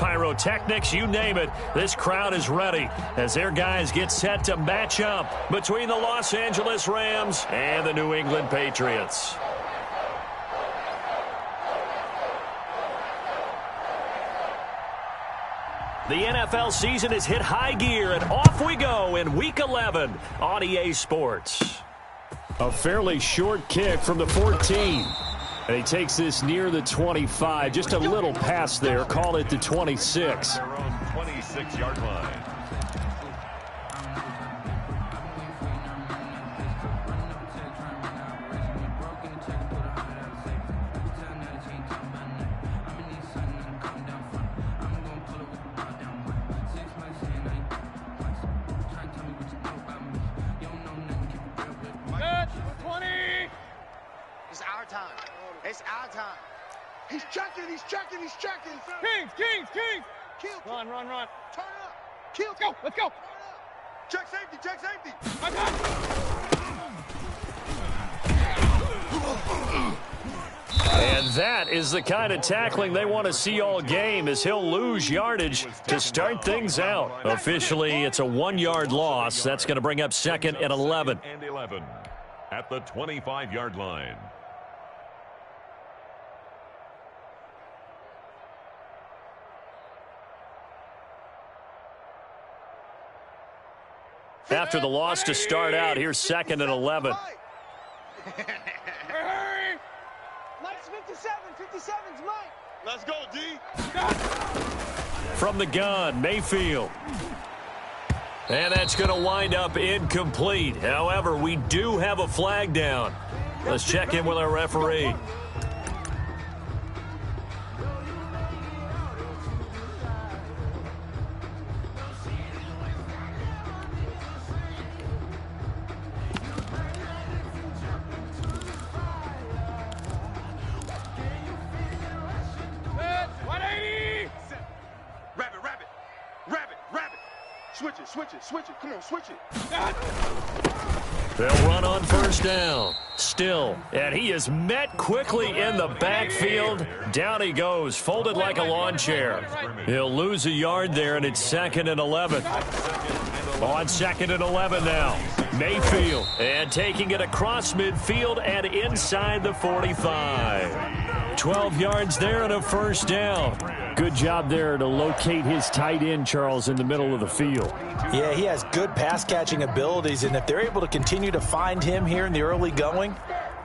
pyrotechnics, you name it. This crowd is ready as their guys get set to match up between the Los Angeles Rams and the New England Patriots. The NFL season has hit high gear, and off we go in Week 11 on EA Sports. A fairly short kick from the 14. And he takes this near the 25. Just a little pass there. Call it the 26. Their own 26-yard line. It's our time. He's checking. Kings. Kill. Run. Turn up. Kill. Let's go. Check safety. And that is the kind of tackling they want to see all game, as he'll lose yardage to start things out. Officially, it's a 1-yard loss. That's going to bring up 2nd and 11. And 11 at the 25-yard line. After the loss to start out, here's 2nd and 11. Hurry! Mike's 57. 57's Mike. Let's go, D. From the gun, Mayfield. And that's going to wind up incomplete. However, we do have a flag down. Let's check in with our referee. Switch it. Come on, switch it. They'll run on first down. Still, and he is met quickly in the backfield. Down he goes, folded like a lawn chair. He'll lose a yard there, and it's 2nd and 11. On 2nd and 11 now. Mayfield, and taking it across midfield and inside the 45. 12 yards there and a first down. Good job there to locate his tight end, Charles, in the middle of the field. Yeah, he has good pass-catching abilities, and if they're able to continue to find him here in the early going,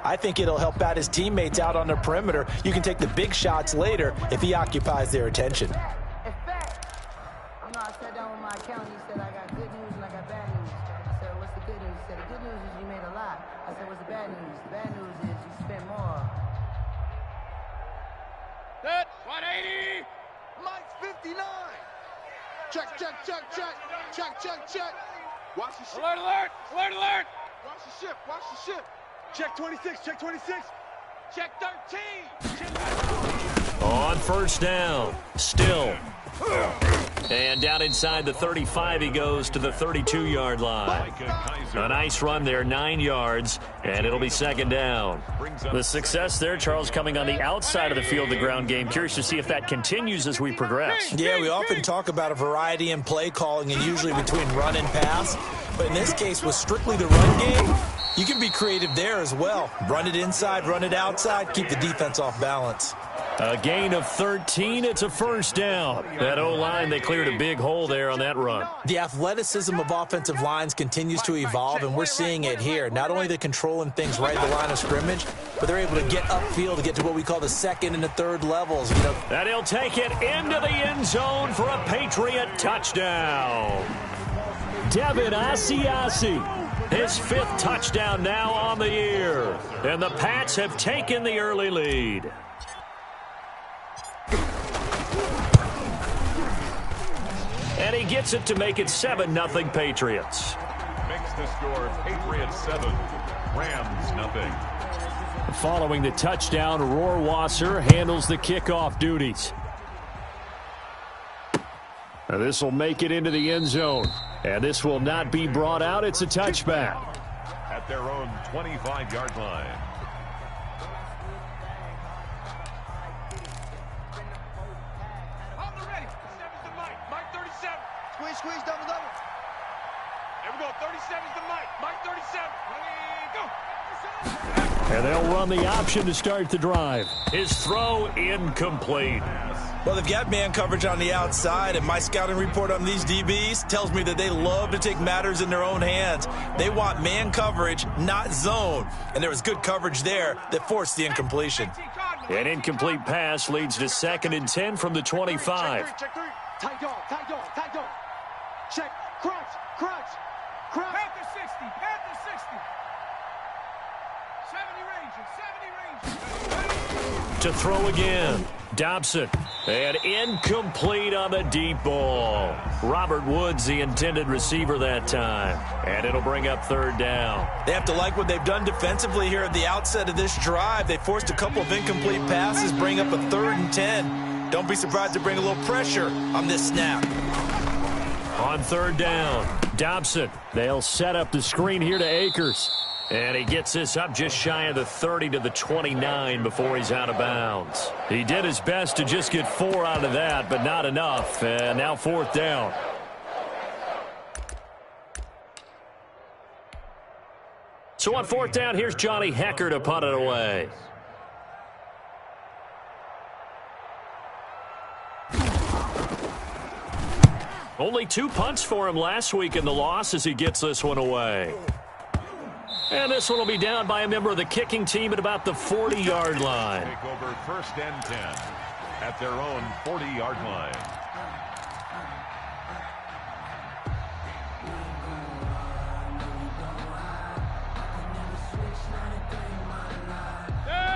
I think it'll help out his teammates out on the perimeter. You can take the big shots later if he occupies their attention. I sat down with my accountant. He said, I got good news and I got bad news. I said, what's the good news? He said, the good news is you made a lot. I said, what's the bad news? The bad news is you spent more. Set, 180. Mike's 59. Check. Watch the ship. Alert. Watch the ship. Check 26. Check 13. On first down, still. And down inside the 35, he goes to the 32-yard line. A nice run there, 9 yards, and it'll be 2nd down. The success there, Charles, coming on the outside of the field, the ground game. Curious to see if that continues as we progress. Yeah, we often talk about a variety in play calling and usually between run and pass. But in this case, with strictly the run game, you can be creative there as well. Run it inside, run it outside, keep the defense off balance. A gain of 13, it's a first down. That O-line, they cleared a big hole there on that run. The athleticism of offensive lines continues to evolve, and we're seeing it here. Not only are they controlling things right at the line of scrimmage, but they're able to get upfield to get to what we call the 2nd and the 3rd levels. And he'll take it into the end zone for a Patriot touchdown. Devin Asiasi, his 5th touchdown now on the year. And the Pats have taken the early lead. And he gets it to make it 7-0 Patriots. Makes the score Patriots 7, Rams 0. Following the touchdown, Rohrwasser handles the kickoff duties. And this will make it into the end zone. And this will not be brought out. It's a touchback. At their own 25-yard line. Squeeze, double. Here we go, 37's the Mike. Mike 37. Go. And they'll run the option to start the drive. His throw incomplete. Well, they've got man coverage on the outside, and my scouting report on these DBs tells me that they love to take matters in their own hands. They want man coverage, not zone. And there was good coverage there that forced the incompletion. An incomplete pass leads to 2nd and 10 from the 25. Check three. Tight dog. Check, crunch. Panther 60. 70 range. To throw again. Dobson. And incomplete on the deep ball. Robert Woods, the intended receiver that time. And it'll bring up 3rd down. They have to like what they've done defensively here at the outset of this drive. They forced a couple of incomplete passes, bring up a 3rd and 10. Don't be surprised to bring a little pressure on this snap. On 3rd down, Dobson. They'll set up the screen here to Akers. And he gets this up just shy of the 30 to the 29 before he's out of bounds. He did his best to just get 4 out of that, but not enough. And now 4th down. So on 4th down, here's Johnny Hecker to punt it away. Only 2 punts for him last week in the loss as he gets this one away. And this one will be down by a member of the kicking team at about the 40-yard line. Take over 1st and 10 at their own 40-yard line.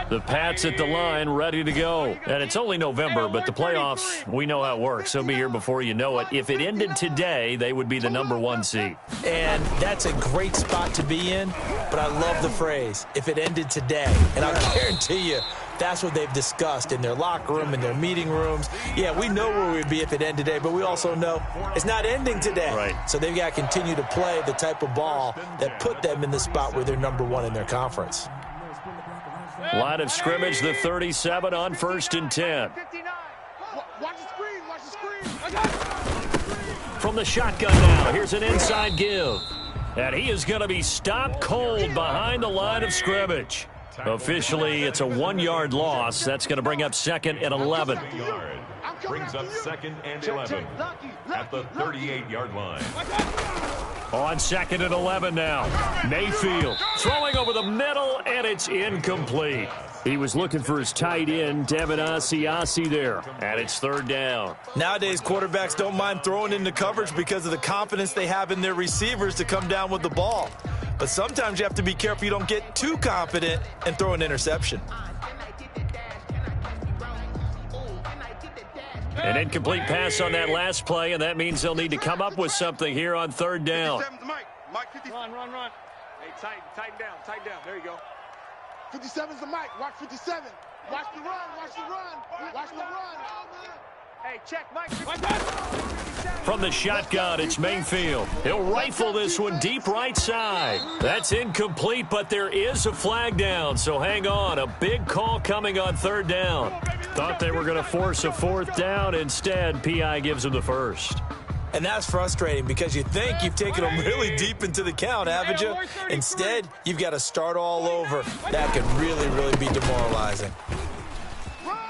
The Pats at the line, ready to go. And it's only November, but the playoffs, we know how it works. They'll be here before you know it. If it ended today, they would be the #1 seed. And that's a great spot to be in, but I love the phrase, if it ended today. And I guarantee you, that's what they've discussed in their locker room, in their meeting rooms. Yeah, we know where we'd be if it ended today, but we also know it's not ending today. Right. So they've got to continue to play the type of ball that put them in the spot where they're #1 in their conference. Line of scrimmage, the 37 on 1st and 10. Watch the screen. From the shotgun now, here's an inside give. And he is going to be stopped cold behind the line of scrimmage. Officially, it's a 1-yard loss. That's going to bring up 2nd and 11. Brings up 2nd and 11 at the 38-yard line. On 2nd and 11 now. Mayfield throwing over the middle, and it's incomplete. He was looking for his tight end, Devin Asiasi there, and it's 3rd down. Nowadays, quarterbacks don't mind throwing into coverage because of the confidence they have in their receivers to come down with the ball. But sometimes you have to be careful you don't get too confident and throw an interception. An incomplete pass on that last play, and that means they'll need to come up with something here on 3rd down. 57's Mike. Mike 50. Run. Hey, tighten down. There you go. 57's the Mike. Watch 57. Watch the run. Hey, check, Mike. From the shotgun, it's Mayfield. He'll rifle this one deep right side. That's incomplete, but there is a flag down, so hang on. A big call coming on 3rd down. Thought they were going to force a 4th down. Instead, P.I. gives them the 1st. And that's frustrating because you think you've taken them really deep into the count, haven't you? Instead, you've got to start all over. That could really, really be demoralizing.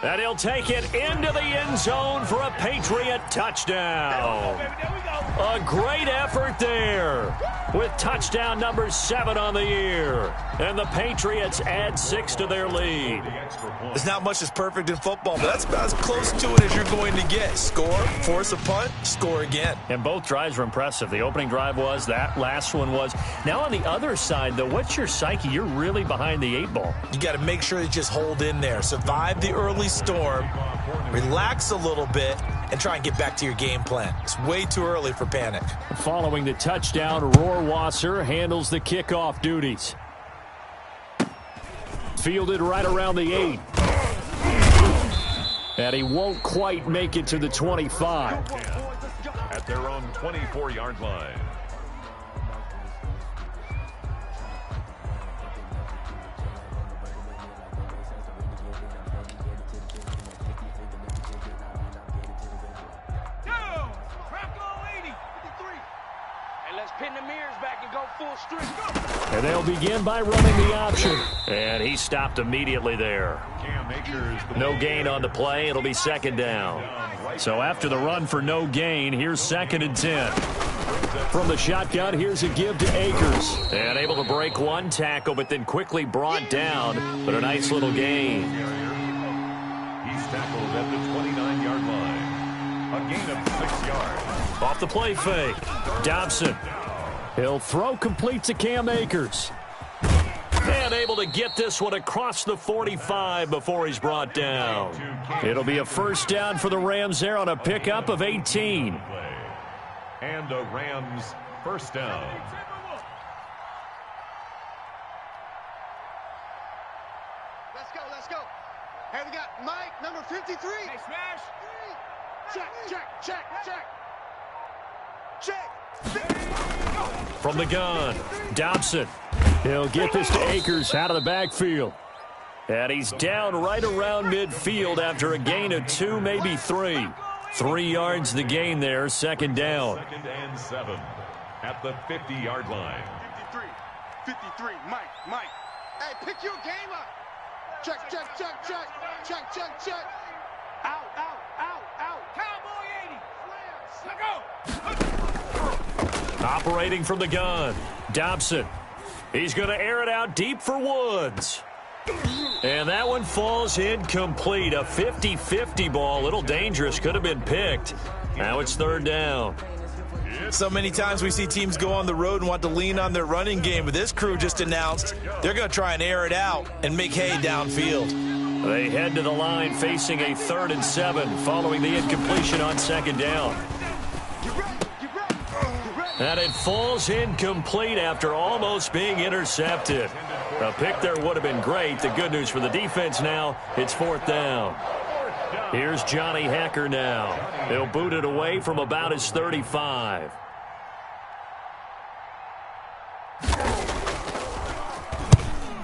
And he'll take it into the end zone for a Patriot touchdown. A great effort there with touchdown number 7 on the year. And the Patriots add 6 to their lead. There's not much that's perfect in football, but that's about as close to it as you're going to get. Score, force a punt, score again. And both drives were impressive. The opening drive was, that last one was. Now on the other side, though, what's your psyche? You're really behind the 8 ball. You got to make sure you just hold in there. Survive the early storm, relax a little bit, and try and get back to your game plan. It's way too early for panic. Following the touchdown, Rohrwasser handles the kickoff duties. Fielded right around the 8. And he won't quite make it to the 25. At their own 24-yard line. turn the mirrors back and go full strength. And they'll begin by running the option. And he stopped immediately there. No gain on the play. It'll be second down. So after the run for no gain, here's 2nd and 10. From the shotgun, here's a give to Akers. And able to break one tackle, but then quickly brought down. But a nice little gain. He's tackled at the 29-yard line. A gain of 6 yards. Off the play fake. Dobson. He'll throw complete to Cam Akers. And able to get this one across the 45 before he's brought down. It'll be a first down for the Rams there on a pickup of 18. And a Rams first down. Let's go, let's go. Hey, we got Mike, number 53. Hey, smash. Check, check, check, check. Check. From the gun, Dobson. He'll get this to Akers out of the backfield. And he's down right around midfield after a gain of 2, maybe 3. 3 yards the gain there, second down. 2nd and 7 at the 50-yard line. 53, Mike. Hey, pick your game up. Check, check, check, check. Check, check, check. Out. Cowboy 80. Let's go. Operating from the gun, Dobson. He's going to air it out deep for Woods. And that one falls incomplete. A 50-50 ball, a little dangerous, could have been picked. Now it's third down. So many times we see teams go on the road and want to lean on their running game, but this crew just announced they're going to try and air it out and make hay downfield. They head to the line facing a 3rd and 7 following the incompletion on second down. And it falls incomplete after almost being intercepted. A pick there would have been great. The good news for the defense now, it's 4th down. Here's Johnny Hecker now. He'll boot it away from about his 35.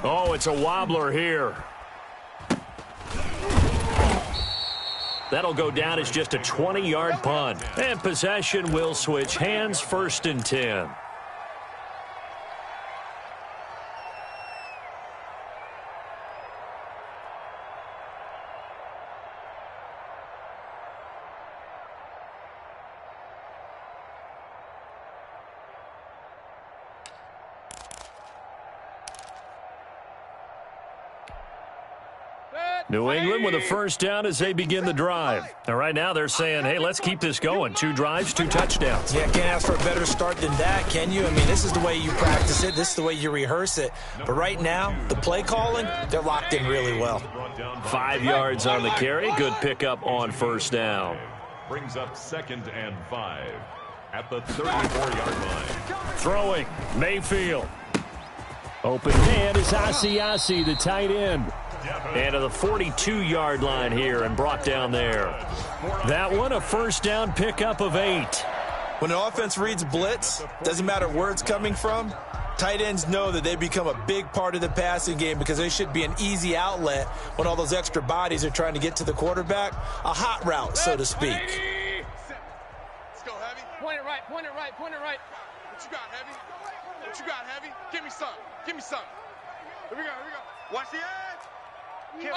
Oh, it's a wobbler here. That'll go down as just a 20-yard punt. And possession will switch hands, 1st and 10. New England with a first down as they begin the drive. And right now they're saying, hey, let's keep this going. 2 drives, 2 touchdowns. Yeah, can't ask for a better start than that, can you? I mean, this is the way you practice it. This is the way you rehearse it. But right now, the play calling, they're locked in really well. 5 yards on the carry. Good pickup on first down. Brings up 2nd and 5 at the 34-yard line. Throwing, Mayfield. Open man is Asiasi, the tight end. And to the 42-yard line here and brought down there. That one, a first down pickup of 8. When an offense reads blitz, doesn't matter where it's coming from, tight ends know that they become a big part of the passing game because they should be an easy outlet when all those extra bodies are trying to get to the quarterback. A hot route, so to speak. Let's go, Heavy. Point it right. What you got, Heavy? Give me some. Here we go. Watch the edge. Kill.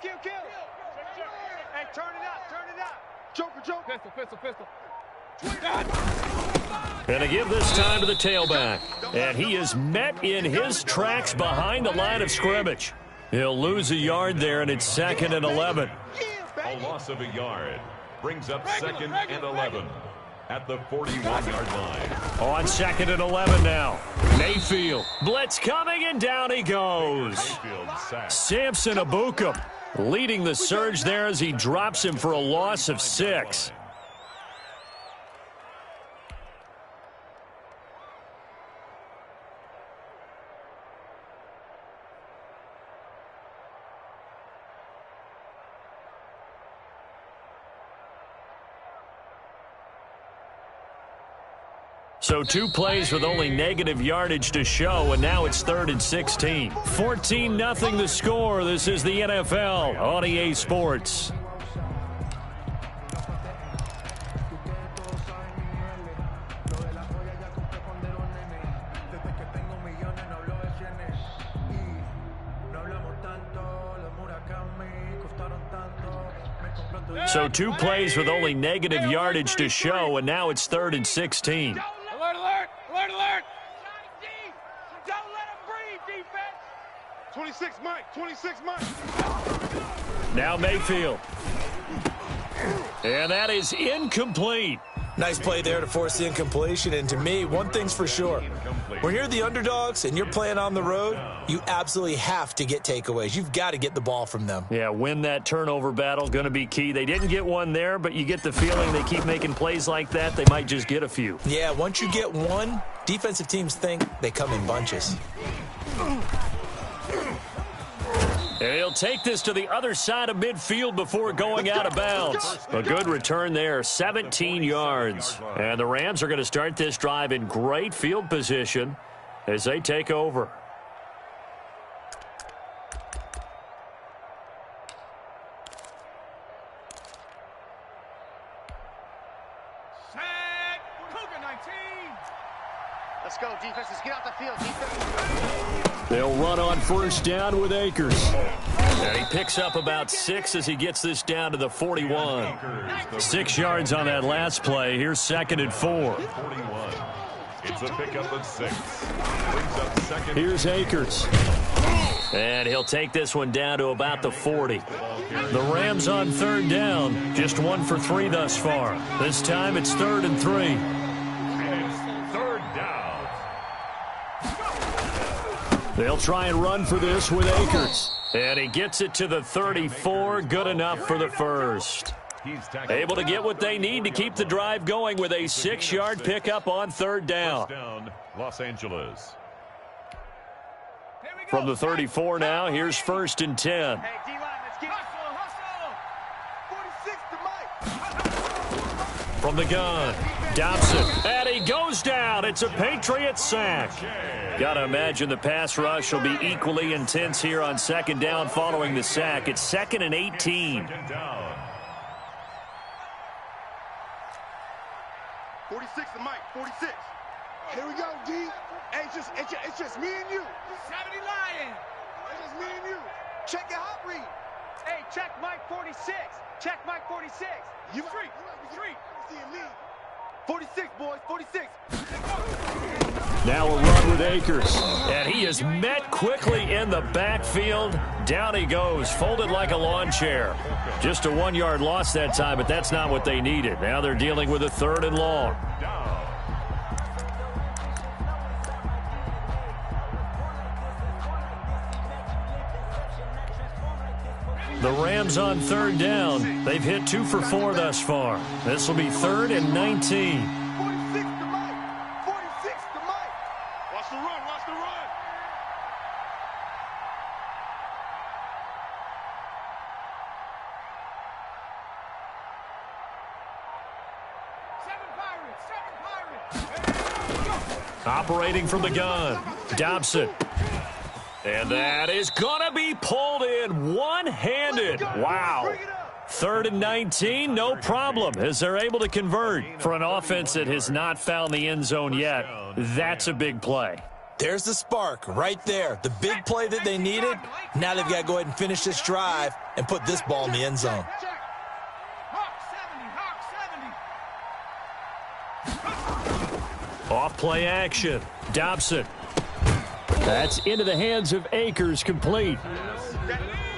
Kill. Hey, turn it out. Joker. Pistol. And to give this time to the tailback. And he is met in his tracks behind the line of scrimmage. He'll lose a yard there, and it's 2nd and 11. A loss of a yard. Brings up 2nd and 11 at the 41-yard line. On 2nd and 11 now. Mayfield. Blitz coming, and down he goes. Samson Abukum leading the surge there as he drops him for a loss of 6. So 2 plays with only negative yardage to show, and now it's 3rd and 16. 14-0 the score. This is the NFL on EA Sports. So 2 plays with only negative yardage to show, and now it's 3rd and 16. Alert, alert, alert, alert. Don't let him breathe, defense. 26, Mike, 26, Mike. Now Mayfield. And that is incomplete. Nice play there to force the incompletion. And to me, one thing's for sure. When you're the underdogs and you're playing on the road, you absolutely have to get takeaways. You've got to get the ball from them. Yeah, win that turnover battle, going to be key. They didn't get one there, but you get the feeling they keep making plays like that, they might just get a few. Yeah, once you get one, defensive teams think they come in bunches. And he'll take this to the other side of midfield before going out of bounds. A good return there, 17 yards. And the Rams are going to start this drive in great field position as they take over. Sack, Cougar 19. Let's go, defenses. Get out the field, defense. They'll run on first down with Akers. And he picks up about 6 as he gets this down to the 41. 6 yards on that last play. Here's 2nd and 4. 41. It's a pickup of 6. Brings up second. Here's Akers. And he'll take this one down to about the 40. The Rams on 3rd down. Just 1 for 3 thus far. This time it's 3rd and 3. And it's 3rd down. They'll try and run for this with Akers. And he gets it to the 34. Good enough for the first. Able to get what they need to keep the drive going with a 6-yard pickup on 3rd down. First down, Los Angeles. From the 34 now, here's 1st and 10. Hey, D-line, let's get hustle, 46 to Mike. From the gun, Dobson. And he goes down. It's a Patriot sack. Got to imagine the pass rush will be equally intense here on 2nd down following the sack. It's 2nd and 18. 46 to Mike, 46. Here we go, D. Hey, it's just me and you. 70 Lion. It's just me and you. Check your hot read. Hey, check Mike 46. Check Mike 46. You street. Seeing me. 46, boys, 46. Now a run with Akers. And he is met quickly in the backfield. Down he goes, folded like a lawn chair. Just a 1-yard loss that time, but that's not what they needed. Now they're dealing with a 3rd and long. The Rams on 3rd down. They've hit 2 for 4 thus far. This will be 3rd and 19. 46 to Mike. 46 to Mike. Watch the run. Watch the run. Seven Pirates. Operating from the gun, Dobson. And that is going to be pulled in one-handed. Wow. 3rd and 19, no problem, as they're able to convert. For an offense that has not found the end zone yet, that's a big play. There's the spark right there. The big play that they needed. Now they've got to go ahead and finish this drive and put this ball in the end zone. Off play action, Dobson. That's into the hands of Akers, complete.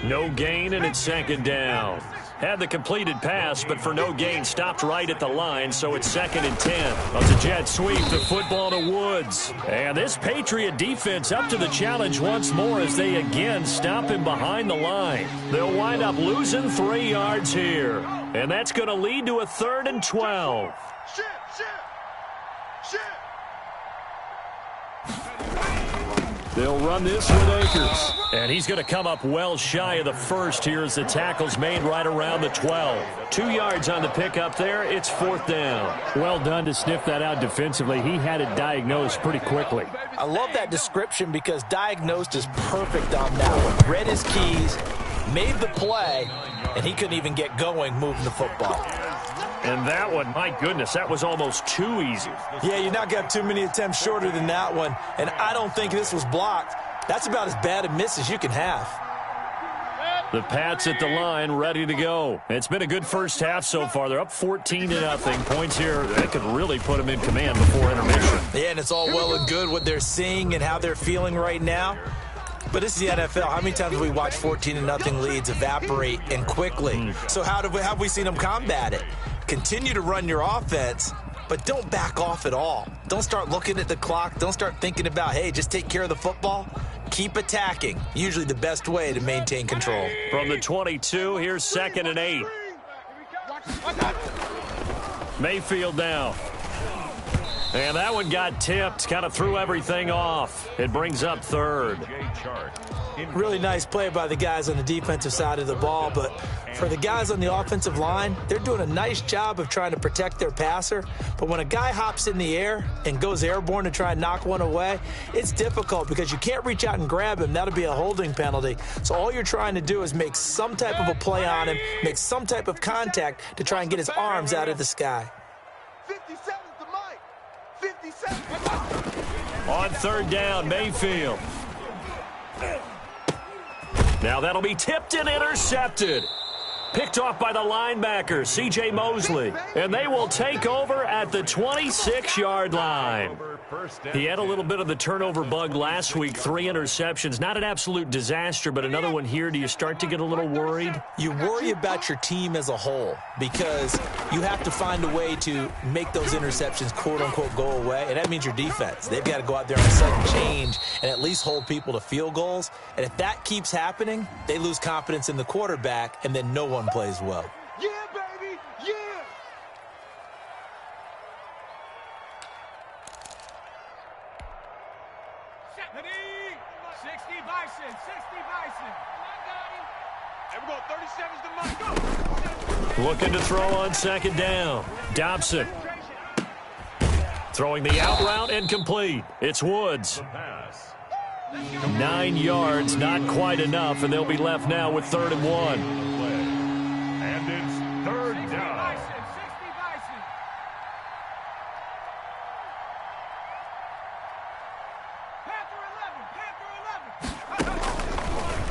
No gain, and it's 2nd down. Had the completed pass, but for no gain, stopped right at the line, so it's 2nd and 10. That's a jet sweep, the football to Woods. And this Patriot defense up to the challenge once more as they again stop him behind the line. They'll wind up losing 3 yards here. And that's going to lead to a 3rd and 12. Shit. They'll run this with Akers. And he's going to come up well shy of the first here as the tackle's made right around the 12. 2 yards on the pickup there. It's 4th down. Well done to sniff that out defensively. He had it diagnosed pretty quickly. I love that description because diagnosed is perfect on that one. Read his keys, made the play, and he couldn't even get going moving the football. And that one, my goodness, that was almost too easy. Yeah, you not got too many attempts shorter than that one, and I don't think this was blocked. That's about as bad a miss as you can have. The Pats at the line, ready to go. It's been a good first half so far. They're up 14-0. Points here, that could really put them in command before intermission. Yeah, and it's all well and good what they're seeing and how they're feeling right now. But this is the NFL. How many times have we watched 14-0 leads evaporate and quickly? So how have we seen them combat it? Continue to run your offense, but don't back off at all. Don't start looking at the clock. Don't start thinking about, hey, just take care of the football. Keep attacking. Usually the best way to maintain control. From the 22, here's 2nd and 8. Mayfield now. And that one got tipped, kind of threw everything off. It brings up 3rd. Really nice play by the guys on the defensive side of the ball, but for the guys on the offensive line, they're doing a nice job of trying to protect their passer. But when a guy hops in the air and goes airborne to try and knock one away, it's difficult because you can't reach out and grab him. That'll be a holding penalty. So all you're trying to do is make some type of a play on him, make some type of contact to try and get his arms out of the sky. 57's the mic. 57. On 3rd down, Mayfield. Now that'll be tipped and intercepted. Picked off by the linebacker, C.J. Mosley. And they will take over at the 26-yard line. He had a little bit of the turnover bug last week, 3 interceptions. Not an absolute disaster, but another one here. Do you start to get a little worried? You worry about your team as a whole because you have to find a way to make those interceptions, quote-unquote, go away, and that means your defense. They've got to go out there on a sudden change and at least hold people to field goals. And if that keeps happening, they lose confidence in the quarterback, and then no one plays well. Yeah, baby. Yeah. Ready? 60 Bison. 60 Bison. And we're going 37's the mic. Go. Looking to throw on 2nd down. Dobson. Throwing the out route and complete. It's Woods. 9 yards, not quite enough, and they'll be left now with 3rd and 1. And it's 3rd down.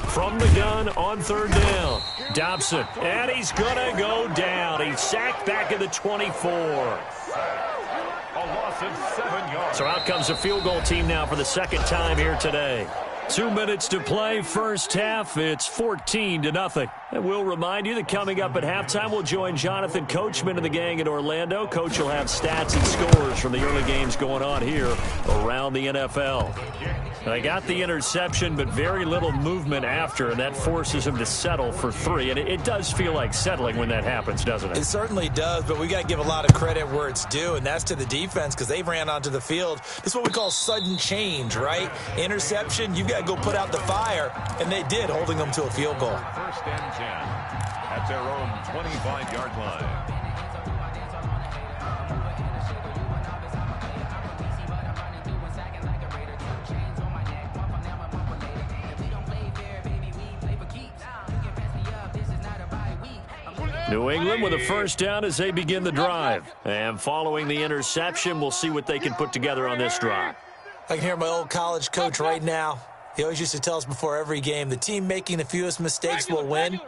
From the gun on 3rd down. Dobson, and he's going to go down. He's sacked back at the 24. A loss of 7 yards. So out comes the field goal team now for the 2nd time here today. 2 minutes to play, first half. It's 14-0. And we'll remind you that coming up at halftime, we'll join Jonathan Coachman and the gang in Orlando. Coach will have stats and scores from the early games going on here around the NFL. They got the interception, but very little movement after, and that forces him to settle for 3. And it does feel like settling when that happens, doesn't it? It certainly does, but we got to give a lot of credit where it's due, and that's to the defense because they ran onto the field. This is what we call sudden change, right? Interception, you've got to go put out the fire, and they did, holding them to a field goal. 1st and 10 at their own 25-yard line. New England with a 1st down as they begin the drive. And following the interception, we'll see what they can put together on this drive. I can hear my old college coach right now. He always used to tell us before every game, the team making the fewest mistakes will win.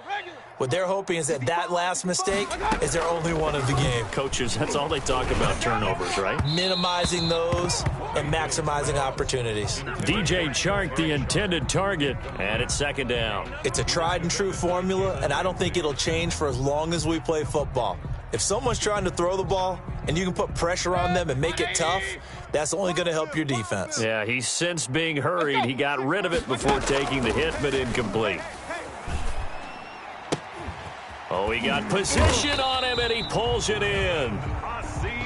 What they're hoping is that last mistake is their only one of the game. Coaches, that's all they talk about, turnovers, right? Minimizing those and maximizing opportunities. DJ Chark, the intended target, and it's 2nd down. It's a tried and true formula, and I don't think it'll change for as long as we play football. If someone's trying to throw the ball and you can put pressure on them and make it tough, that's only going to help your defense. Yeah, he's since being hurried. He got rid of it before taking the hit, but incomplete. Oh, he got position on him, and he pulls it in.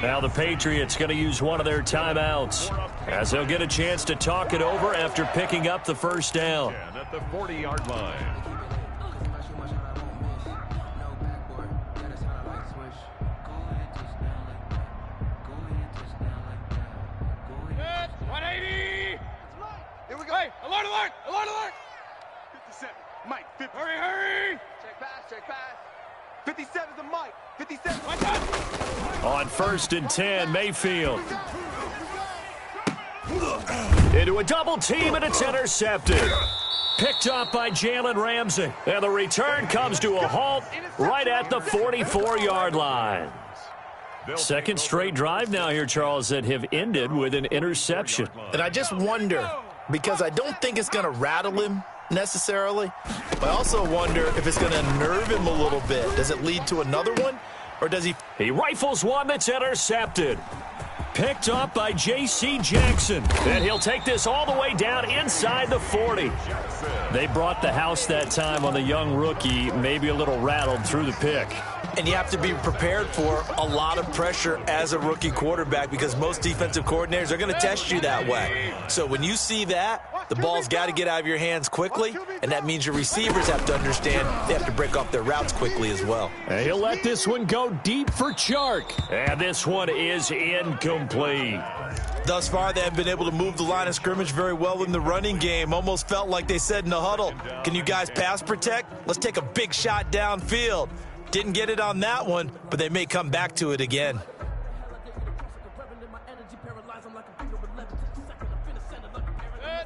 Now the Patriots going to use one of their timeouts as they'll get a chance to talk it over after picking up the 1st down. At the 40-yard line. Here we go. Hey, alert, alert, alert, alert. 57. Mike, 50. Hurry, hurry. Check pass, check pass. 57's the mic. 57. On 1st and 10, Mayfield. Into a double team, and it's intercepted. Picked up by Jalen Ramsey. And the return comes to a halt right at the 44-yard line. Second straight drive now here, Charles, that have ended with an interception. And I just wonder, because I don't think it's going to rattle him necessarily, but I also wonder if it's going to nerve him a little bit. Does it lead to another one, or does he? He rifles one that's intercepted. Picked up by J.C. Jackson. And he'll take this all the way down inside the 40. They brought the house that time on the young rookie, maybe a little rattled through the pick. And you have to be prepared for a lot of pressure as a rookie quarterback because most defensive coordinators are going to test you that way. So when you see that, the ball's got to get out of your hands quickly, and that means your receivers have to understand they have to break off their routes quickly as well. And he'll let this one go deep for Chark. And this one is incomplete. Thus far, they have been able to move the line of scrimmage very well in the running game. Almost felt like they said in the huddle, can you guys pass protect? Let's take a big shot downfield. Didn't get it on that one, but they may come back to it again.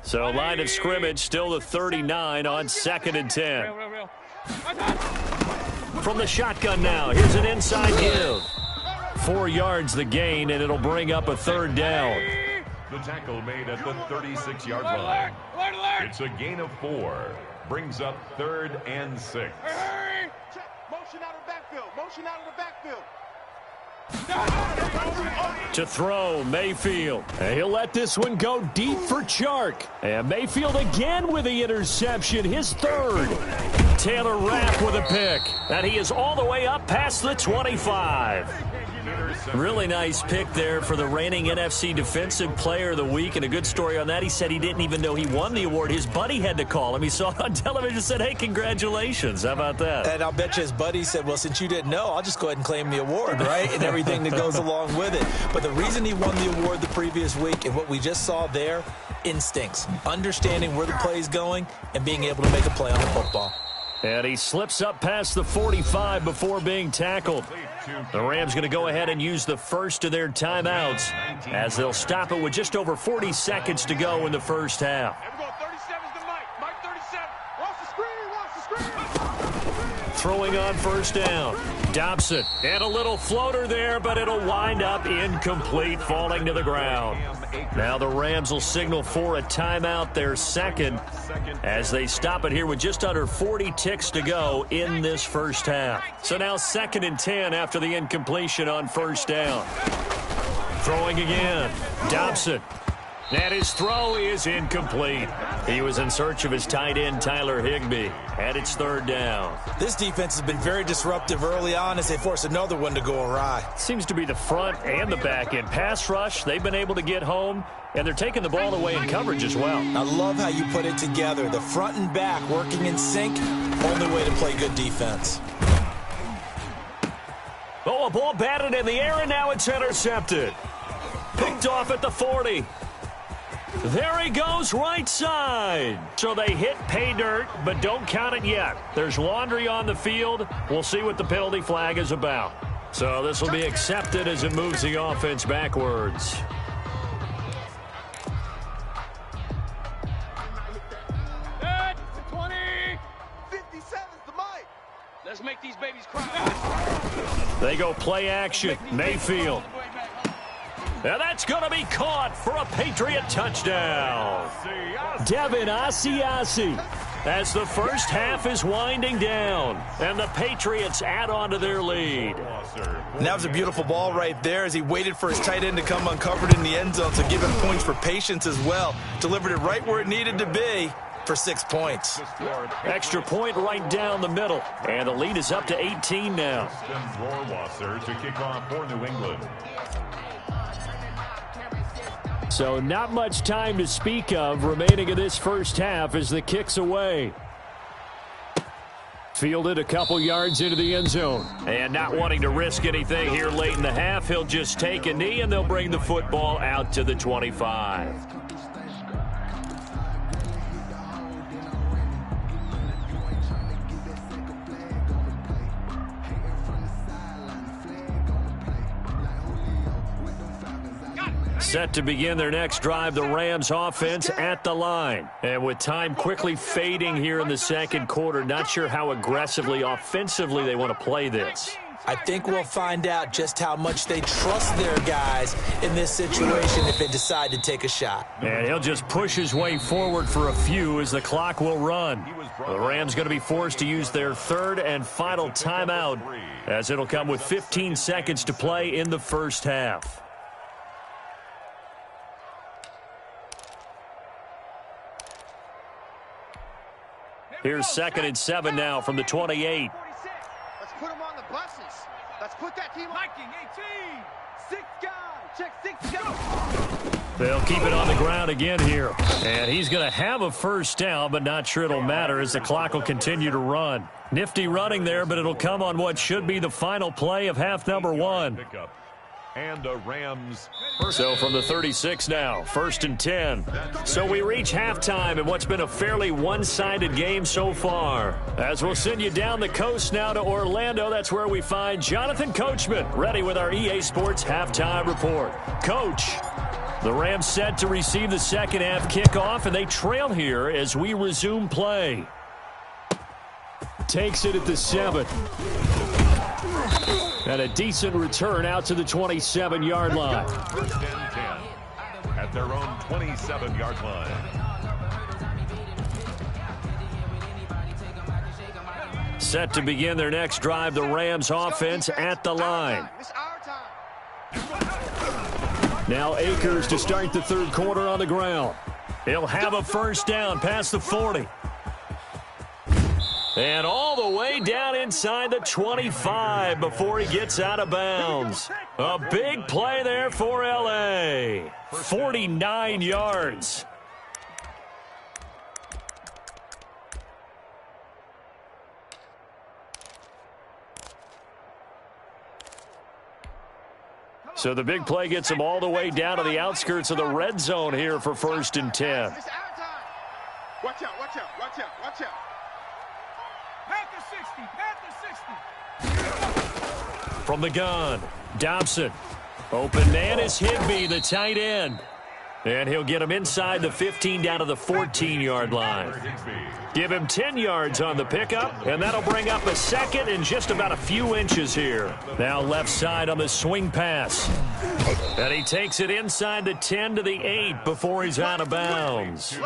So line of scrimmage still the 39 on 2nd and 10. From the shotgun now, here's an inside give. 4 yards the gain, and it'll bring up a 3rd down. The tackle made at the 36-yard line. It's a gain of 4. Brings up 3rd and 6. Motion out of the backfield. Motion out of the backfield. To throw, Mayfield. And he'll let this one go deep for Chark. And Mayfield again with the interception, his 3rd. Taylor Rapp with a pick. And he is all the way up past the 25. Really nice pick there for the reigning NFC Defensive Player of the Week, and a good story on that. He said he didn't even know he won the award. His buddy had to call him. He saw it on television and said, hey, congratulations. How about that? And I'll bet you his buddy said, well, since you didn't know, I'll just go ahead and claim the award, right? And everything that goes along with it. But the reason he won the award the previous week and what we just saw there, instincts, understanding where the play is going and being able to make a play on the football. And he slips up past the 45 before being tackled. The Rams going to go ahead and use the first of their timeouts as they'll stop it with just over 40 seconds to go in the first half. Throwing on first down. Dobson. And a little floater there, but it'll wind up incomplete, falling to the ground. Now the Rams will signal for a timeout, their second, as they stop it here with just under 40 ticks to go in this first half. So now 2nd and 10 after the incompletion on first down. Throwing again. Dobson. And his throw is incomplete. He was in search of his tight end, Tyler Higbee. And it's 3rd down. This defense has been very disruptive early on as they force another one to go awry. Seems to be the front and the back end. Pass rush, they've been able to get home, and they're taking the ball away in coverage as well. I love how you put it together. The front and back working in sync, only way to play good defense. Oh, a ball batted in the air, and now it's intercepted. Picked off at the 40. There he goes, right side. So they hit pay dirt, but don't count it yet. There's laundry on the field. We'll see what the penalty flag is about. So this will be accepted as it moves the offense backwards. Let's make these babies cry. They go play action. Mayfield. And that's going to be caught for a Patriot touchdown. Devin Asiasi as the first half is winding down. And the Patriots add on to their lead. And that was a beautiful ball right there as he waited for his tight end to come uncovered in the end zone, so give him points for patience as well. Delivered it right where it needed to be for 6 points. Extra point right down the middle. And the lead is up to 18 now. To kick off for New England. So not much time to speak of remaining in this first half as the kick's away. Fielded a couple yards into the end zone. And not wanting to risk anything here late in the half, he'll just take a knee and they'll bring the football out to the 25. Set to begin their next drive, the Rams offense at the line. And with time quickly fading here in the second quarter, not sure how aggressively, offensively they want to play this. I think we'll find out just how much they trust their guys in this situation if they decide to take a shot. And he'll just push his way forward for a few as the clock will run. The Rams going to be forced to use their third and final timeout as it'll come with 15 seconds to play in the first half. Here's 2nd and 7 now from the 28. Let's put them on the buses. Let's put that team on. 18. 6 guys. Check 6 guys. They'll keep it on the ground again here. And he's going to have a first down, but not sure it'll matter as the clock will continue to run. Nifty running there, but it'll come on what should be the final play of half number 1. And the Rams. So from the 36 now, 1st and 10. So we reach halftime in what's been a fairly one-sided game so far. As we'll send you down the coast now to Orlando, that's where we find Jonathan Coachman, ready with our EA Sports halftime report. Coach, the Rams set to receive the second half kickoff, and they trail here as we resume play. Takes it at the 7. And a decent return out to the 27-yard line. 1st and 10 at their own 27-yard line. Set to begin their next drive, the Rams offense at the line. Now Akers to start the third quarter on the ground. He'll have a first down past the 40. And all the way down inside the 25 before he gets out of bounds. A big play there for L.A. 49 yards. So the big play gets him all the way down to the outskirts of the red zone here for 1st and 10. Watch out, watch out, watch out, watch out. From the gun, Dobson. Open man is Higbee, the tight end. And he'll get him inside the 15 down to the 14-yard line. Give him 10 yards on the pickup, and that'll bring up a second and just about a few inches here. Now left side on the swing pass. And he takes it inside the 10 to the 8 before he's out of bounds.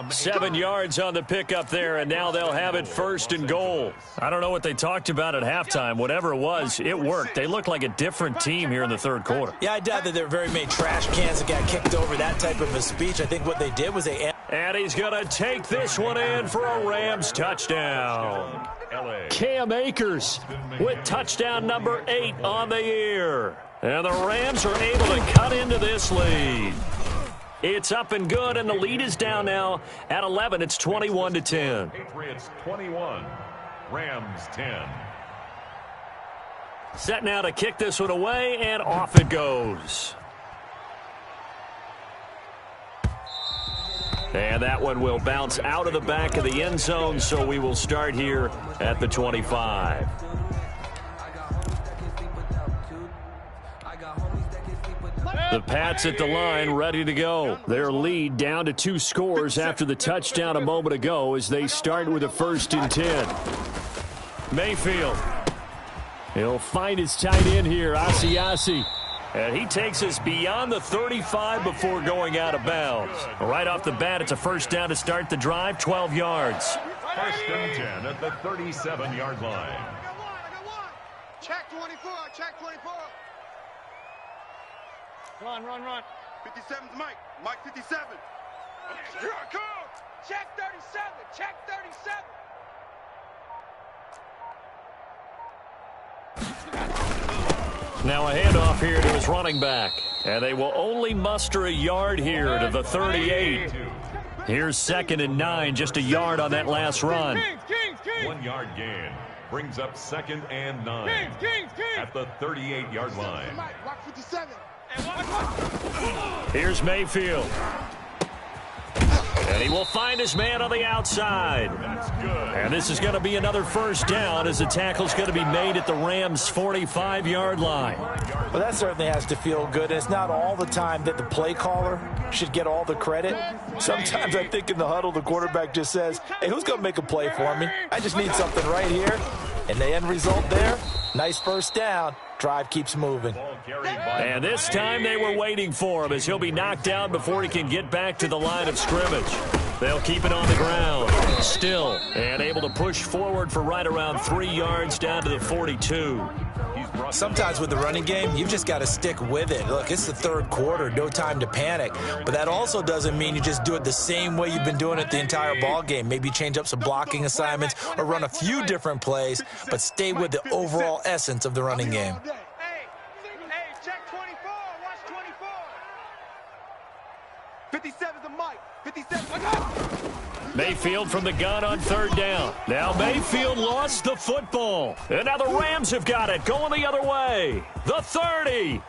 7 yards on the pickup there, and now they'll have it 1st and goal. I don't know what they talked about at halftime. Whatever it was, it worked. They look like a different team here in the third quarter. Yeah, I doubt that there were very many trash cans that got kicked over that type of a speech. I think what they did was they... And he's going to take this one in for a Rams touchdown. Cam Akers with touchdown number 8 on the year. And the Rams are able to cut into this lead. It's up and good, and the lead is down now at 11. It's 21-10. Patriots 21, Rams 10. Set now to kick this one away, and off it goes. And that one will bounce out of the back of the end zone, so we will start here at the 25. The Pats at the line, ready to go. Their lead down to 2 scores after the touchdown a moment ago as they start with a 1st and 10. Mayfield. He'll find his tight end here, Asiasi. And he takes us beyond the 35 before going out of bounds. Right off the bat, it's a first down to start the drive, 12 yards. 1st and 10 at the 37-yard line. Check 24, check 24. Run. 57's Mike. Mike 57. Here I come. Check 37, check 37. Now a handoff here to his running back. And they will only muster a yard here to the 38. Here's 2nd and 9, just a yard on that last run. 1 yard gain brings up 2nd and 9 at the 38-yard line. Here's Mayfield. And he will find his man on the outside. That's good. And this is going to be another first down as the tackle's going to be made at the Rams' 45-yard line. Well, that certainly has to feel good. And it's not all the time that the play caller should get all the credit. Sometimes I think in the huddle, the quarterback just says, hey, who's going to make a play for me? I just need something right here. And the end result there, nice first down. Drive keeps moving. And this time they were waiting for him as he'll be knocked down before he can get back to the line of scrimmage. They'll keep it on the ground. Still, and able to push forward for right around 3 yards down to the 42. Sometimes with the running game, you've just got to stick with it. Look, it's the third quarter, no time to panic. But that also doesn't mean you just do it the same way you've been doing it the entire ball game. Maybe change up some blocking assignments or run a few different plays, but stay with the overall essence of the running game. Hey, check 24. Watch 24. 57's the mic. 57. Mayfield from the gun on third down. Now Mayfield lost the football. And now the Rams have got it, going the other way. The 30.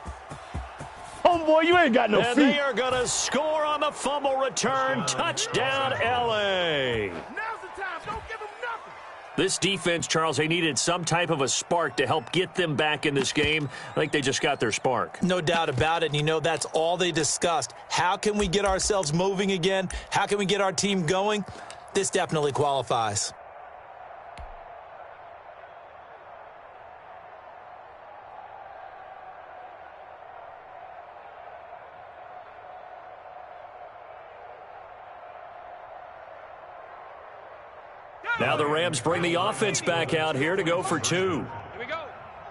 Oh, boy, you ain't got no feet. And they are going to score on the fumble return. Touchdown, L.A. Now's the time. Don't give them nothing. This defense, Charles, they needed some type of a spark to help get them back in this game. I think they just got their spark. No doubt about it. And you know, that's all they discussed. How can we get ourselves moving again? How can we get our team going? This definitely qualifies. Now the Rams bring the offense back out here to go for 2. Here we go.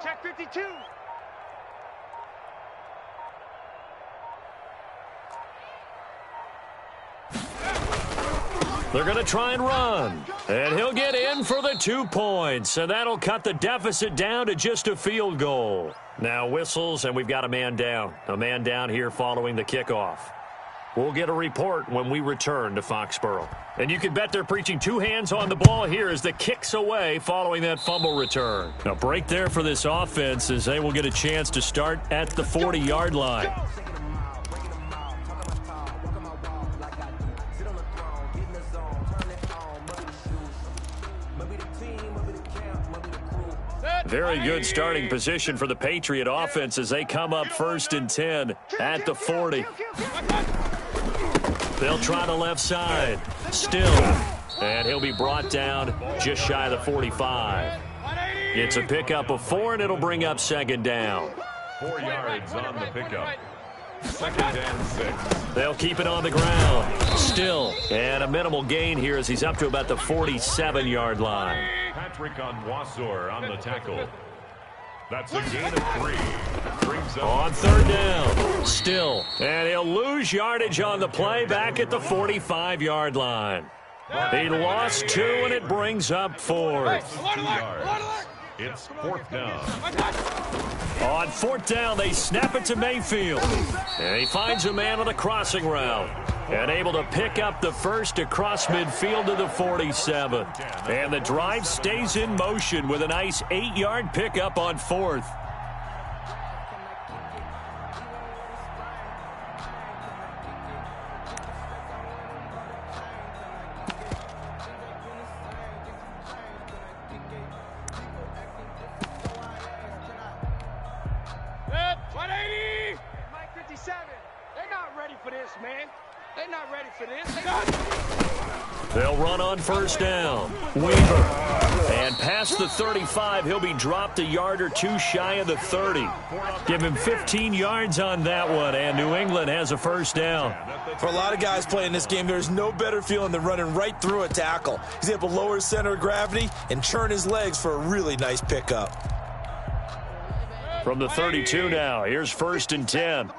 Check 52. They're going to try and run. And he'll get in for the 2 points. And that'll cut the deficit down to just a field goal. Now whistles, and we've got a man down. A man down here following the kickoff. We'll get a report when we return to Foxborough. And you can bet they're preaching 2 hands on the ball here as the kick's away following that fumble return. A break there for this offense as they will get a chance to start at the 40-yard line. Very good starting position for the Patriot offense as they come up 1st and 10 at the 40. They'll try the left side. Still. And he'll be brought down just shy of the 45. It's a pickup of 4, and it'll bring up 2nd down. 4 yards on the pickup. 2nd and 6. They'll keep it on the ground. Still. And a minimal gain here as he's up to about the 47-yard line. Patrick on Wasor on the tackle. That's a gain of 3. Brings up on 3rd down. Still. And he'll lose yardage on the play back at the 45-yard line. He lost 2, and it brings up 4th. 2 yards. It's 4th down. On 4th down, they snap it to Mayfield. And he finds a man on the crossing route. And able to pick up the first across midfield to the 47. And the drive stays in motion with a nice 8-yard pickup on 4th. Mike 57. They're not ready for this, man. They're not ready for this. They'll run on 1st down. Weaver. And past the 35, he'll be dropped a yard or 2 shy of the 30. Give him 15 yards on that one, and New England has a 1st down. For a lot of guys playing this game, there's no better feeling than running right through a tackle. He's able to lower his center of gravity and churn his legs for a really nice pickup. From the 32 now, here's 1st and 10. It's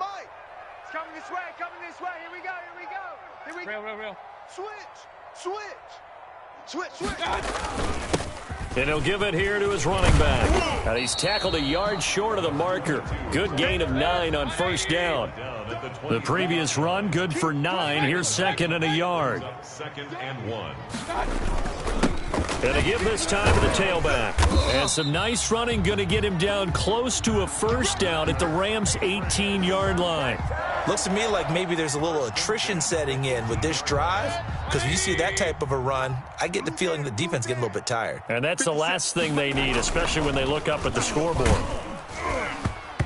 coming this way, coming this way. Here we go, here we go. Here we go. Real. Switch. And he'll give it here to his running back. And he's tackled a yard short of the marker. Good gain of 9 on 1st down. The previous run, good for 9. Here's 2nd and a yard. 2nd and 1. Gonna give this time to the tailback. And some nice running gonna get him down close to a first down at the Rams' 18-yard line. Looks to me like maybe there's a little attrition setting in with this drive, because when you see that type of a run, I get the feeling the defense getting a little bit tired. And that's the last thing they need, especially when they look up at the scoreboard.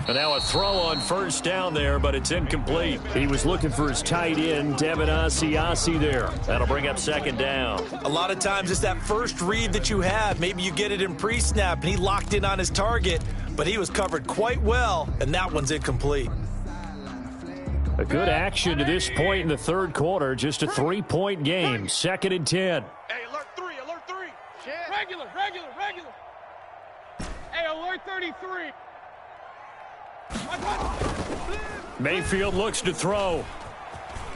And now a throw on first down there, but it's incomplete. He was looking for his tight end, Devin Asiasi there. That'll bring up second down. A lot of times it's that first read that you have. Maybe you get it in pre-snap, and he locked in on his target, but he was covered quite well, and that one's incomplete. A good action to this point in the third quarter. Just a 3-point game. 2nd and 10. Hey, alert 3, alert 3. Shit. Regular. Hey, alert 33. Mayfield looks to throw.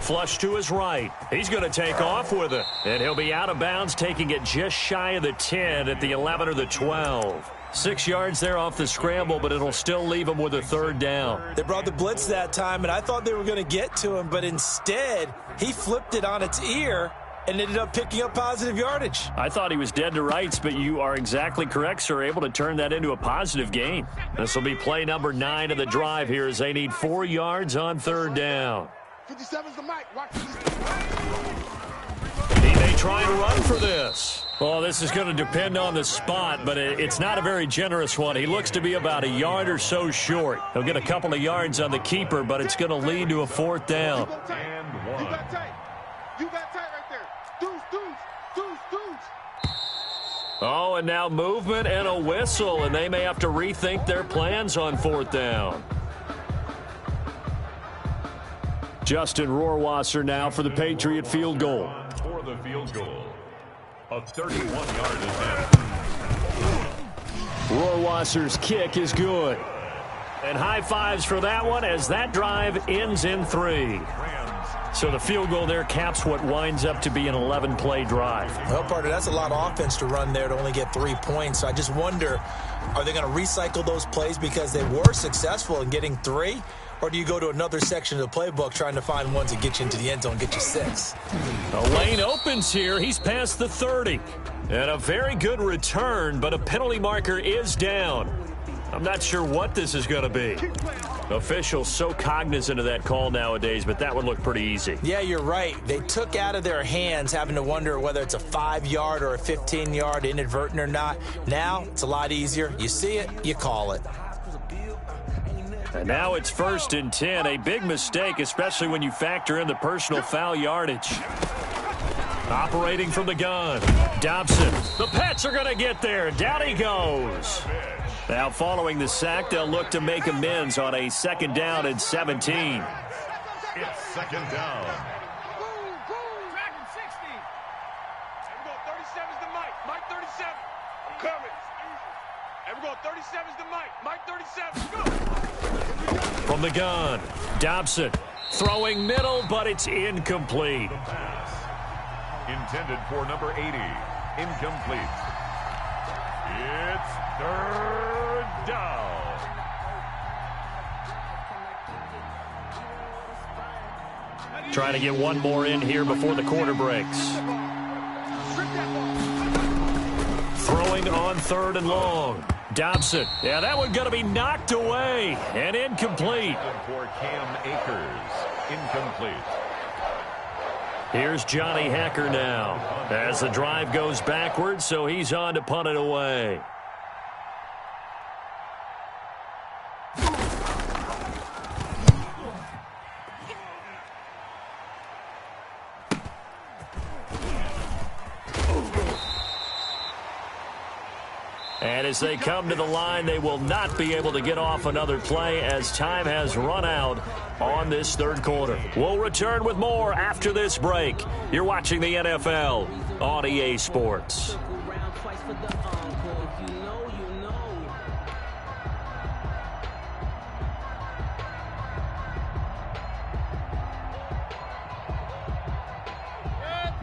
Flush to his right. He's going to take off with it. And he'll be out of bounds, taking it just shy of the 10 at the 11 or the 12. 6 yards there off the scramble, but it'll still leave him with a third down. They brought the blitz that time, and I thought they were going to get to him, but instead he flipped it on its ear and ended up picking up positive yardage. I thought he was dead to rights, but you are exactly correct, sir. Able to turn that into a positive gain. This will be play number 9 of the drive here as they need 4 yards on third down. 57's the mic. Watch this. He may try and run for this. Well, this is going to depend on the spot, but it's not a very generous one. He looks to be about a yard or so short. He'll get a couple of yards on the keeper, but it's going to lead to a fourth down. You got tight. You got tight right there. Deuce. Oh, and now movement and a whistle, and they may have to rethink their plans on fourth down. Justin Rohrwasser now for the Patriot field goal. For the field goal. A 31-yard attempt. Rohrwasser's kick is good. And high fives for that one as that drive ends in 3. So the field goal there caps what winds up to be an 11-play drive. Well, partner, that's a lot of offense to run there to only get 3 points. So I just wonder, are they going to recycle those plays because they were successful in getting 3? Or do you go to another section of the playbook trying to find ones that get you into the end zone, get you 6? A lane opens here. He's past the 30. And a very good return, but a penalty marker is down. I'm not sure what this is going to be. Officials so cognizant of that call nowadays, but that would look pretty easy. Yeah, you're right. They took out of their hands having to wonder whether it's a 5-yard or a 15-yard, inadvertent or not. Now it's a lot easier. You see it, you call it. And now it's 1st and 10. A big mistake, especially when you factor in the personal foul yardage. Operating from the gun. Dobson. The Pets are going to get there. Down he goes. Now following the sack, they'll look to make amends on a 2nd down and 17. It's 2nd down. Tracking 60. Here we go. 37's the mic. Mike 37. I'm coming. Here we go. 37's the mic. Mike 37. Go. From the gun, Dobson throwing middle, but it's incomplete. The pass intended for number 80. Incomplete. It's 3rd down. Trying to get one more in here before the quarter breaks. Throwing on 3rd and long. Dobson. Yeah, that one's going to be knocked away and incomplete. For Cam Akers. Incomplete. Here's Johnny Hekker now as the drive goes backwards, so he's on to punt it away. And as they come to the line, they will not be able to get off another play as time has run out on this 3rd quarter. We'll return with more after this break. You're watching the NFL on EA Sports.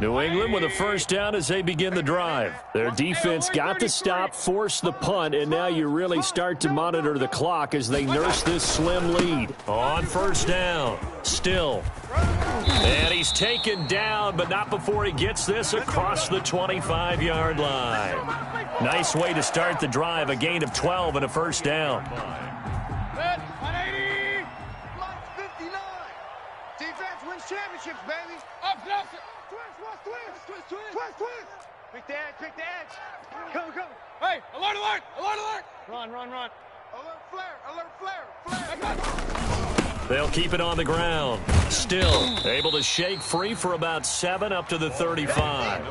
New England with a first down as they begin the drive. Their defense got the stop, forced the punt, and now you really start to monitor the clock as they nurse this slim lead. On first down, still. And he's taken down, but not before he gets this across the 25-yard line. Nice way to start the drive, a gain of 12 and a first down. 180. 59. Defense wins championships, baby. Up, twist. Pick the edge. Come. Hey, alert. Run. Alert flare. They'll keep it on the ground. Still able to shake free for about 7 up to the 35.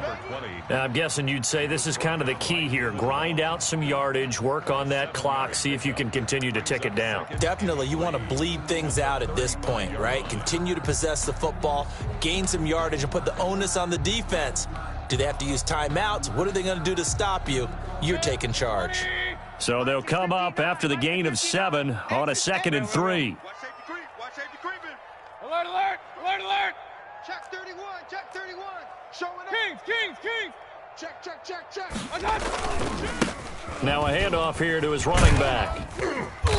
Now, I'm guessing you'd say this is kind of the key here. Grind out some yardage, work on that clock, see if you can continue to tick it down. Definitely, you want to bleed things out at this point, right? Continue to possess the football, gain some yardage, and put the onus on the defense. Do they have to use timeouts? What are they going to do to stop you? You're taking charge. So they'll come up after the gain of 7 on a 2nd and 3. Watch safety creeping. Alert. Check 31. Showing up. Kings. Check. Now a handoff here to his running back.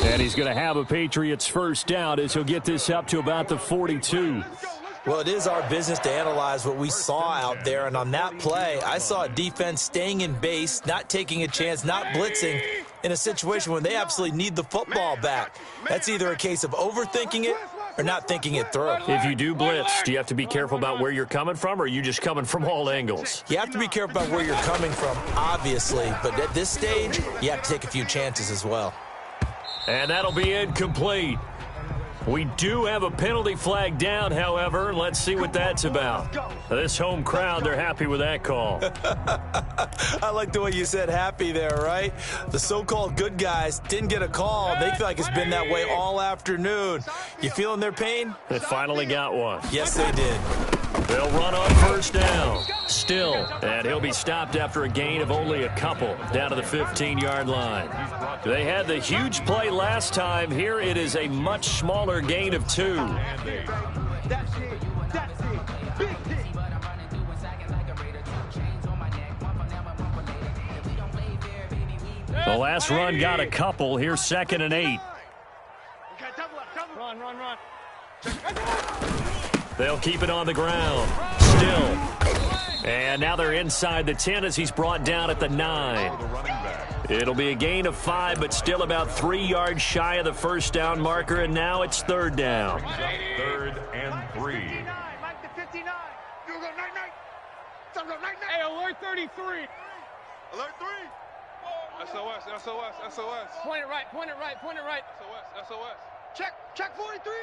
And he's going to have a Patriots first down as he'll get this up to about the 42. Well, it is our business to analyze what we saw out there, and on that play, I saw a defense staying in base, not taking a chance, not blitzing in a situation when they absolutely need the football back. That's either a case of overthinking it or not thinking it through. If you do blitz, do you have to be careful about where you're coming from, or are you just coming from all angles? You have to be careful about where you're coming from, obviously, but at this stage, you have to take a few chances as well. And that'll be incomplete. We do have a penalty flag down, however. Let's see what that's about. This home crowd, they're happy with that call. I like the way you said happy there, right? The so-called good guys didn't get a call. They feel like it's been that way all afternoon. You feeling their pain? They finally got one. Yes, they did. They'll run on first down. Still, and he'll be stopped after a gain of only a couple down to the 15-yard line. They had the huge play last time. Here it is a much smaller gain of 2. The last run got a couple. Here's 2nd and 8. Run. They'll keep it on the ground. Still. And now they're inside the 10 as he's brought down at the 9. It'll be a gain of 5, but still about 3 yards shy of the first down marker, and now it's 3rd down. 3rd and 3. Mike the 59. You go night. Hey, alert 33. Alert 3. SOS. Point it right. SOS. Check 43.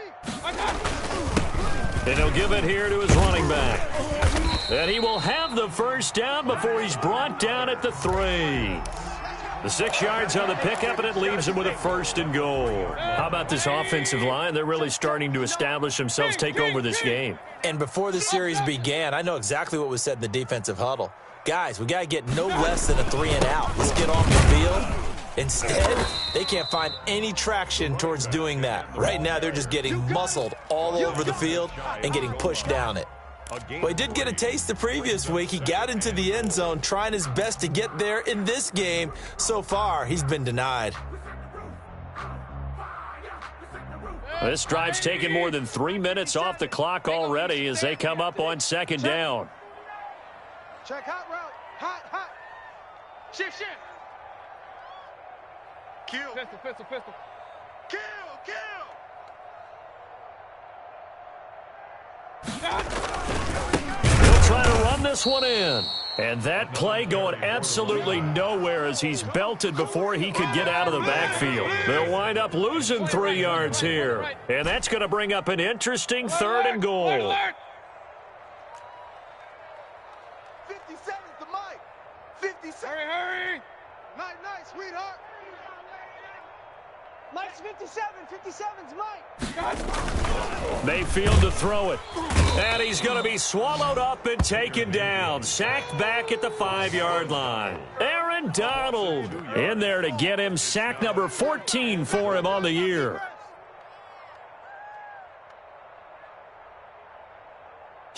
And he'll give it here to his running back. And he will have the first down before he's brought down at the 3. The 6 yards on the pickup, and it leaves him with a 1st and goal. How about this offensive line? They're really starting to establish themselves, take over this game. And before the series began, I know exactly what was said in the defensive huddle. Guys, we got to get no less than a 3 and out. Let's get off the field. Instead, they can't find any traction towards doing that. Right now, they're just getting muscled all over the field and getting pushed down it. Well, he did get a taste the previous week. He got into the end zone, trying his best to get there in this game. So far, he's been denied. This drive's taken more than 3 minutes off the clock already as they come up on 2nd down. Check hot route. Hot. Shift. Kill. Pistol. Kill. He'll try to run this one in. And that play going absolutely nowhere as he's belted before he could get out of the backfield. They'll wind up losing 3 yards here. And that's going to bring up an interesting 3rd and goal. 57's the mic. 57. Hurry. Night, sweetheart. Mike's 57. 57's Mike. Mayfield to throw it. And he's going to be swallowed up and taken down. Sacked back at the 5-yard line. Aaron Donald in there to get him. Sack number 14 for him on the year.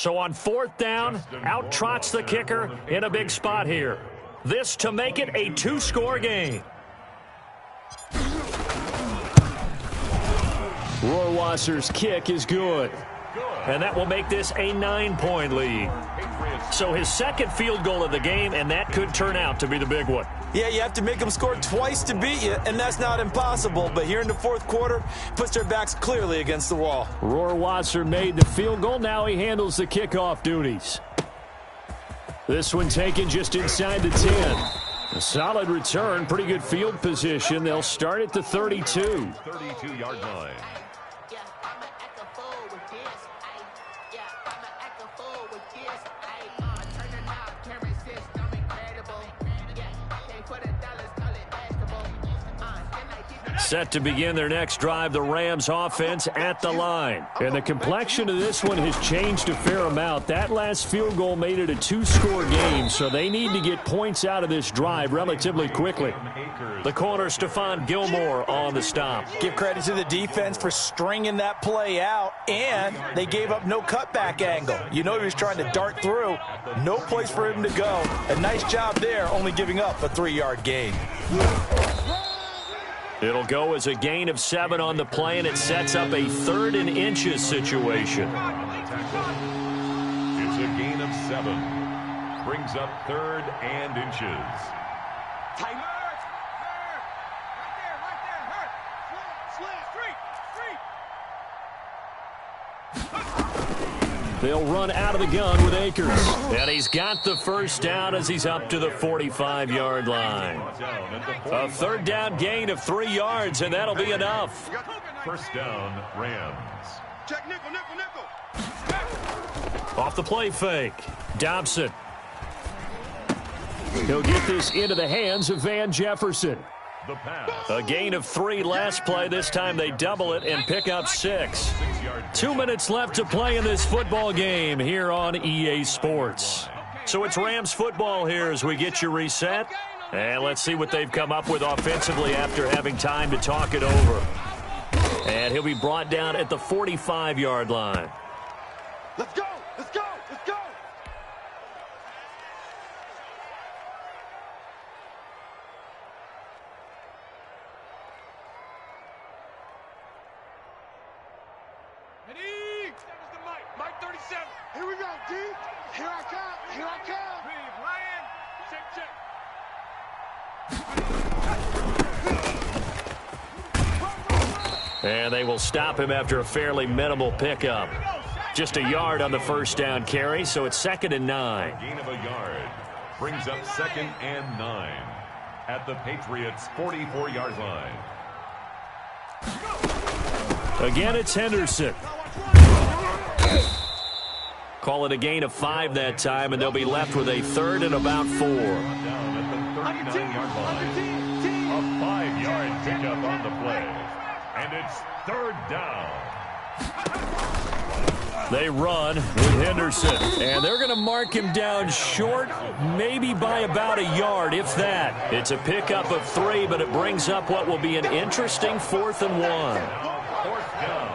So on 4th down, out trots the kicker in a big spot here. This to make it a 2-score game. Rohrwasser's kick is good. And that will make this a 9-point lead. So his second field goal of the game, and that could turn out to be the big one. Yeah, you have to make them score twice to beat you, and that's not impossible. But here in the 4th quarter, puts their backs clearly against the wall. Rohrwasser made the field goal. Now he handles the kickoff duties. This one taken just inside the 10. A solid return, pretty good field position. They'll start at the 32. 32-yard line. Set to begin their next drive, the Rams offense at the line. And the complexion of this one has changed a fair amount. That last field goal made it a 2-score game, so they need to get points out of this drive relatively quickly. The corner, Stephon Gilmore, on the stop. Give credit to the defense for stringing that play out, and they gave up no cutback angle. You know he was trying to dart through. No place for him to go. A nice job there, only giving up a 3-yard gain. It'll go as a gain of 7 on the play, and it sets up a 3rd and inches situation. It's a gain of 7. Brings up 3rd and inches. Timer! They'll run out of the gun with Akers. And he's got the first down as he's up to the 45-yard line. A 3rd down gain of 3 yards, and that'll be enough. First down, Rams. Check nickel, nickel, nickel. Off the play fake. Dobson. He'll get this into the hands of Van Jefferson. The pass. A gain of 3 last play. This time they double it and pick up 6. 2 minutes left to play in this football game here on EA Sports. So it's Rams football here as we get you reset. And let's see what they've come up with offensively after having time to talk it over. And he'll be brought down at the 45-yard line. Let's go! Let's go! Let's go! Ready? That was the mic. Mic 37. Here we go, D. Here I come. Here I come. Breathe, Ryan. Check, check. And they will stop him after a fairly minimal pickup. Just a yard on the first down carry, so it's 2nd and 9. Gain of a yard. Brings up 2nd and 9. At the Patriots' 44-yard line. Again, it's Henderson. Call it a gain of 5 that time, and they'll be left with a 3rd and about 4. Down at the 39-yard line. A 5-yard pickup on the play. And it's 3rd down. They run with Henderson, and they're going to mark him down short, maybe by about a yard, if that. It's a pickup of 3, but it brings up what will be an interesting 4th and 1. 4th down.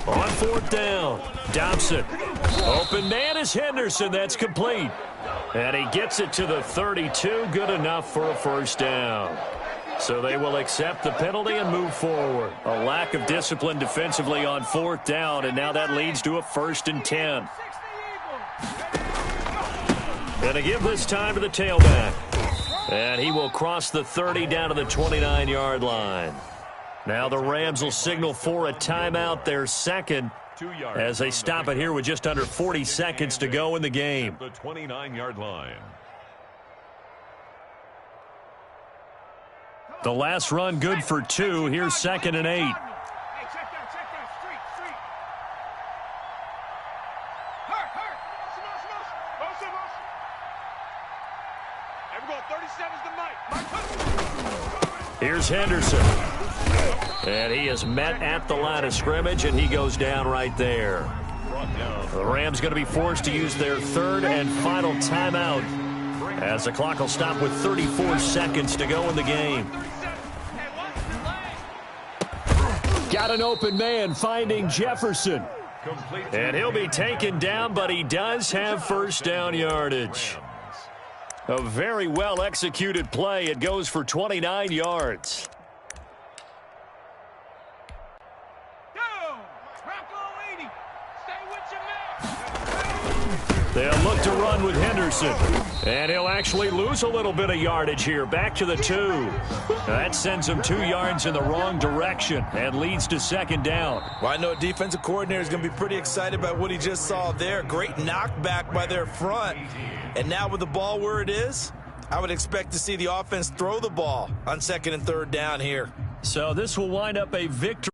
On 4th down, Dobson. Open man is Henderson. That's complete. And he gets it to the 32. Good enough for a first down. So they will accept the penalty and move forward. A lack of discipline defensively on 4th down, and now that leads to a 1st and 10. And to give this time to the tailback. And he will cross the 30 down to the 29-yard line. Now the Rams will signal for a timeout, their second, as they stop it here with just under 40 seconds to go in the game. The 29-yard line. The last run good for 2. Here's 2nd and 8. Hey, check that, street. Hurt. Hey, we're going 37's the mic. Here's Henderson. And he is met at the line of scrimmage, and he goes down right there. The Rams going to be forced to use their 3rd and final timeout, as the clock will stop with 34 seconds to go in the game. Got an open man finding Jefferson. And he'll be taken down, but he does have first down yardage. A very well-executed play. It goes for 29 yards. They'll look to run with Henderson. And he'll actually lose a little bit of yardage here. Back to the 2. That sends him 2 yards in the wrong direction and leads to second down. Well, I know a defensive coordinator is going to be pretty excited about what he just saw there. Great knockback by their front. And now with the ball where it is, I would expect to see the offense throw the ball on second and third down here. So this will wind up a victory.